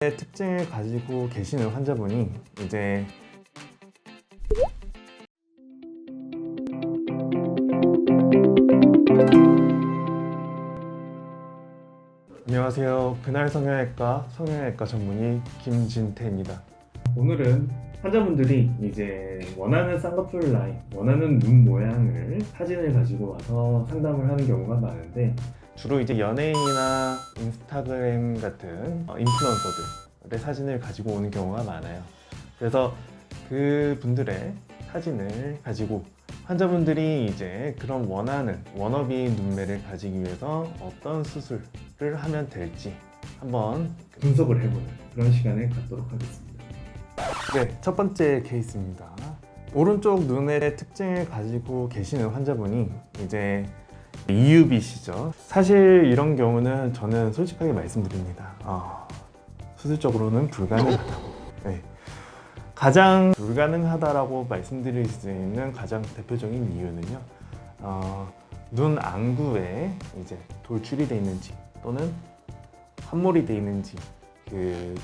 특징을 가지고 계시는 환자분이 이제 안녕하세요. 그날 성형외과 전문의 김진태입니다. 오늘은 환자분들이 이제 원하는 쌍꺼풀 라인, 원하는 눈 모양을 사진을 가지고 와서 상담을 하는 경우가 많은데, 주로 이제 연예인이나 인스타그램 같은 인플루언서들의 사진을 가지고 오는 경우가 많아요. 그래서 그 분들의 사진을 가지고 환자분들이 이제 그런 원하는 워너비 눈매를 가지기 위해서 어떤 수술을 하면 될지 한번 분석을 해보는 그런 시간을 갖도록 하겠습니다. 네, 첫 번째 케이스입니다. 오른쪽 눈의 특징을 가지고 계시는 환자분이 이제 EUV시죠. 사실 이런 경우는 저는 솔직하게 말씀드립니다. 수술적으로는 불가능하다고. 네. 가장 불가능하다라고 말씀드릴 수 있는 가장 대표적인 이유는요, 눈 안구에 이제 돌출이 되어 있는지 또는 함몰이 되어 있는지 그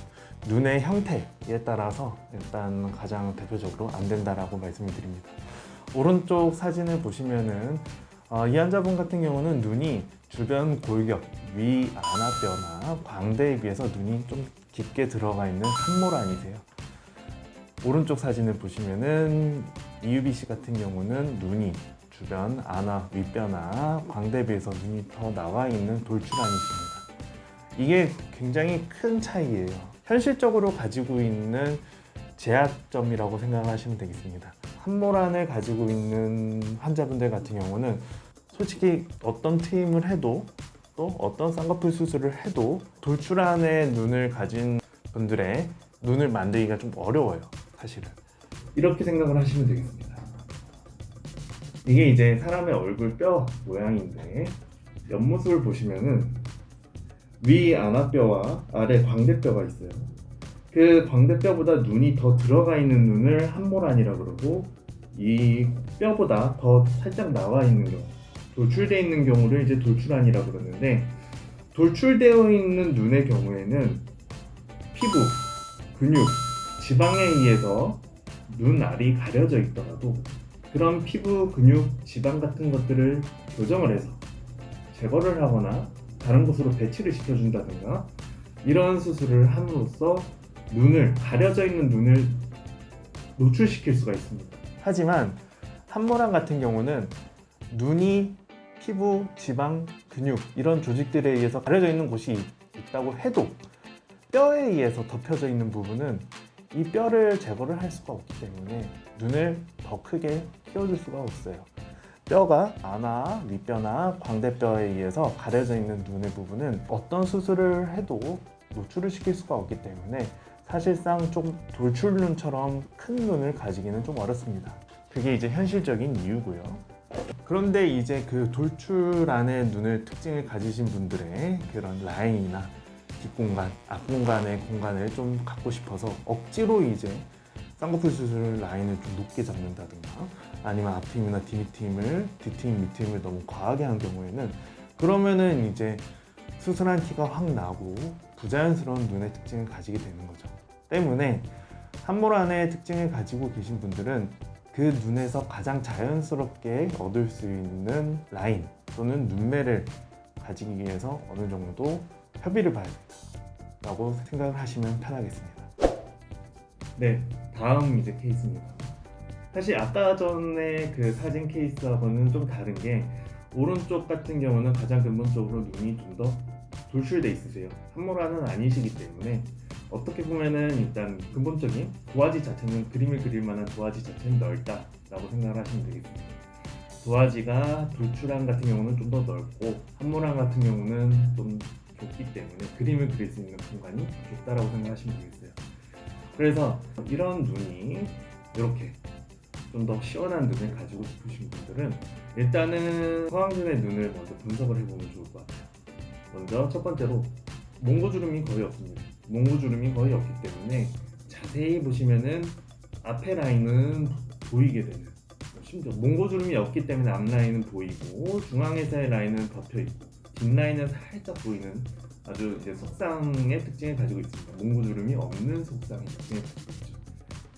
눈의 형태에 따라서 일단 가장 대표적으로 안 된다라고 말씀을 드립니다. 오른쪽 사진을 보시면은 이 환자분 같은 경우는 눈이 주변 골격, 위 안아뼈나 광대에 비해서 눈이 좀 깊게 들어가 있는 함몰안이세요. 오른쪽 사진을 보시면은 EUVC 같은 경우는 눈이 주변 안아, 윗뼈나 광대에 비해서 눈이 더 나와 있는 돌출안이십니다. 이게 굉장히 큰 차이예요. 현실적으로 가지고 있는 제약점이라고 생각하시면 되겠습니다. 함몰안을 가지고 있는 환자분들 같은 경우는 솔직히 어떤 트임을 해도 또 어떤 쌍꺼풀 수술을 해도 돌출안의 눈을 가진 분들의 눈을 만들기가 좀 어려워요, 사실은. 이렇게 생각을 하시면 되겠습니다. 이게 이제 사람의 얼굴 뼈 모양인데, 옆모습을 보시면은 위 안아뼈와 아래 광대뼈가 있어요. 그 광대뼈보다 눈이 더 들어가 있는 눈을 함몰안이라고 그러고, 이 뼈보다 더 살짝 나와 있는 경우, 돌출되어 있는 경우를 이제 돌출안이라고 그러는데, 돌출되어 있는 눈의 경우에는 피부, 근육, 지방에 의해서 눈알이 가려져 있더라도 그런 피부, 근육, 지방 같은 것들을 교정을 해서 제거를 하거나 다른 곳으로 배치를 시켜준다든가 이런 수술을 함으로써 눈을, 가려져 있는 눈을 노출시킬 수가 있습니다. 하지만 함몰안 같은 경우는 눈이 피부, 지방, 근육 이런 조직들에 의해서 가려져 있는 곳이 있다고 해도 뼈에 의해서 덮여져 있는 부분은 이 뼈를 제거를 할 수가 없기 때문에 눈을 더 크게 키워줄 수가 없어요. 뼈가 안아, 윗뼈나 광대뼈에 의해서 가려져 있는 눈의 부분은 어떤 수술을 해도 노출을 시킬 수가 없기 때문에 사실상 좀 돌출눈처럼 큰 눈을 가지기는 좀 어렵습니다. 그게 이제 현실적인 이유고요. 그런데 이제 그 돌출안의 눈을 특징을 가지신 분들의 그런 라인이나 뒷공간, 앞공간의 공간을 좀 갖고 싶어서 억지로 이제 쌍꺼풀 수술 라인을 좀 높게 잡는다든가 아니면 앞트임이나 뒷트임을 밑트임을 너무 과하게 한 경우에는 그러면은 이제 수술한 티가 확 나고 부자연스러운 눈의 특징을 가지게 되는 거죠. 때문에 함몰안의 특징을 가지고 계신 분들은 그 눈에서 가장 자연스럽게 얻을 수 있는 라인 또는 눈매를 가지기 위해서 어느 정도 협의를 봐야 된다라고 생각을 하시면 편하겠습니다. 네, 다음 이제 케이스입니다. 사실 아까 전에 그 사진 케이스하고는 좀 다른 게, 오른쪽 같은 경우는 가장 근본적으로 눈이 좀 더 돌출돼 있으세요. 함몰안은 아니시기 때문에 어떻게 보면은 일단 근본적인 도화지 자체는, 그림을 그릴 만한 도화지 자체는 넓다라고 생각을 하시면 되겠습니다. 도화지가 돌출안 같은 경우는 좀 더 넓고 함몰안 같은 경우는 좀 좁기 때문에 그림을 그릴 수 있는 공간이 좁다라고 생각하시면 되겠어요. 그래서 이런 눈이 이렇게 좀 더 시원한 눈을 가지고 싶으신 분들은 일단은 서강준의 눈을 먼저 분석을 해보면 좋을 것 같아요. 먼저 첫 번째로 몽고주름이 거의 없습니다. 몽고주름이 거의 없기 때문에 자세히 보시면은 앞에 라인은 보이게 되는, 심지어 몽고주름이 없기 때문에 앞 라인은 보이고 중앙에서의 라인은 덮여 있고 뒷 라인은 살짝 보이는 아주 이제 속쌍의 특징을 가지고 있습니다. 몽고주름이 없는 속쌍의 특징을 가지고 있죠.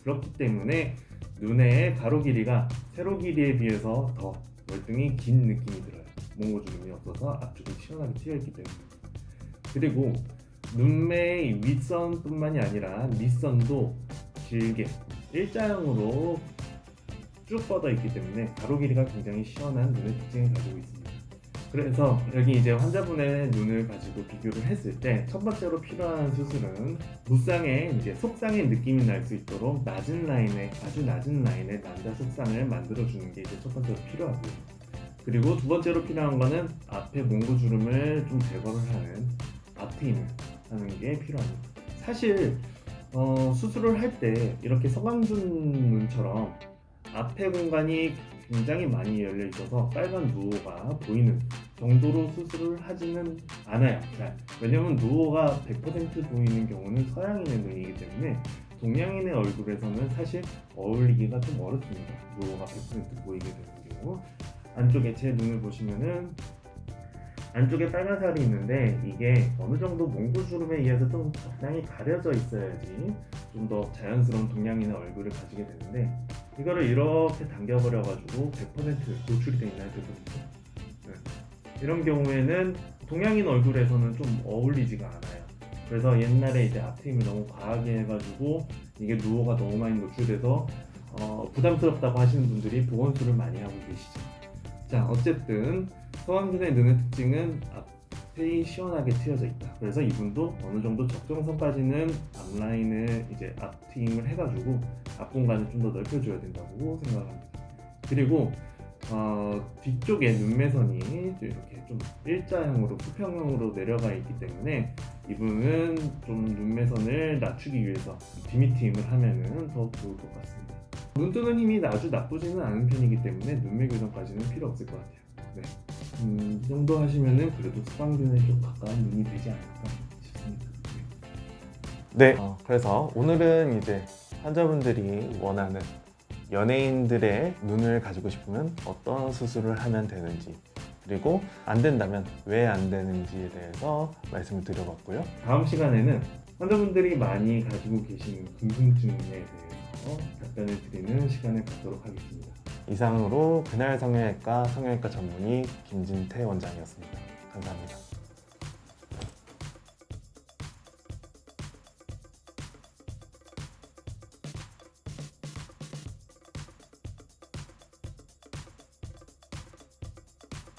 그렇기 때문에 눈의 가로 길이가 세로 길이에 비해서 더 월등히 긴 느낌이 들어요. 몽고주름이 없어서 앞쪽이 시원하게 트여있기 때문에. 그리고 눈매의 윗선뿐만이 아니라 밑선도 길게 일자형으로 쭉 뻗어 있기 때문에 가로 길이가 굉장히 시원한 눈의 특징을 가지고 있습니다. 그래서 여기 이제 환자분의 눈을 가지고 비교를 했을 때 첫 번째로 필요한 수술은 무쌍의 이제 속쌍의 느낌이 날 수 있도록 낮은 라인에 아주 낮은 라인의 남자 속쌍을 만들어 주는 게 이제 첫 번째로 필요하고요. 그리고 두 번째로 필요한 거는 앞에 몽고주름을 좀 제거를 하는 앞트임을 하는 게 필요합니다. 사실 수술을 할 때 이렇게 서강준 눈처럼 앞에 공간이 굉장히 많이 열려 있어서 빨간 누오가 보이는 정도로 수술을 하지는 않아요. 왜냐면 누오가 100% 보이는 경우는 서양인의 눈이기 때문에 동양인의 얼굴에서는 사실 어울리기가 좀 어렵습니다. 누오가 100% 보이게 되는 경우. 안쪽에 제 눈을 보시면은 안쪽에 빨간 살이 있는데 이게 어느 정도 몽고주름에 의해서 좀 적당히 가려져 있어야지 좀 더 자연스러운 동양인의 얼굴을 가지게 되는데 이거를 이렇게 당겨버려 가지고 100% 노출이 돼 있나요? 100%? 네. 이런 경우에는 동양인 얼굴에서는 좀 어울리지가 않아요. 그래서 옛날에 이제 앞트임을 너무 과하게 해가지고 이게 누오가 너무 많이 노출돼서 부담스럽다고 하시는 분들이 보건술을 많이 하고 계시죠. 자, 어쨌든 서강준의 눈의 특징은 앞이 시원하게 트여져 있다. 그래서 이분도 어느 정도 적정선까지는 앞라인을 이제 앞트임을 해가지고 앞 공간을 좀 더 넓혀줘야 된다고 생각합니다. 그리고 뒤쪽에 눈매선이 이렇게 좀 일자형으로 수평형으로 내려가 있기 때문에 이분은 좀 눈매선을 낮추기 위해서 비미트임을 하면은 더 좋을 것 같습니다. 눈 뜨는 힘이 아주 나쁘지는 않은 편이기 때문에 눈매 교정까지는 필요 없을 것 같아요. 네. 이 정도 하시면은 그래도 서강준에 좀 가까운 눈이 되지 않을까 싶습니다. 네. 그래서 오늘은 이제 환자분들이 원하는 연예인들의 눈을 가지고 싶으면 어떤 수술을 하면 되는지, 그리고 안 된다면 왜 안 되는지에 대해서 말씀을 드려봤고요. 다음 시간에는 환자분들이 많이 가지고 계시는 궁금증에 대해서 답변을 드리는 시간을 갖도록 하겠습니다. 이상으로 그날 성형외과 성형외과 전문의 김진태 원장이었습니다. 감사합니다.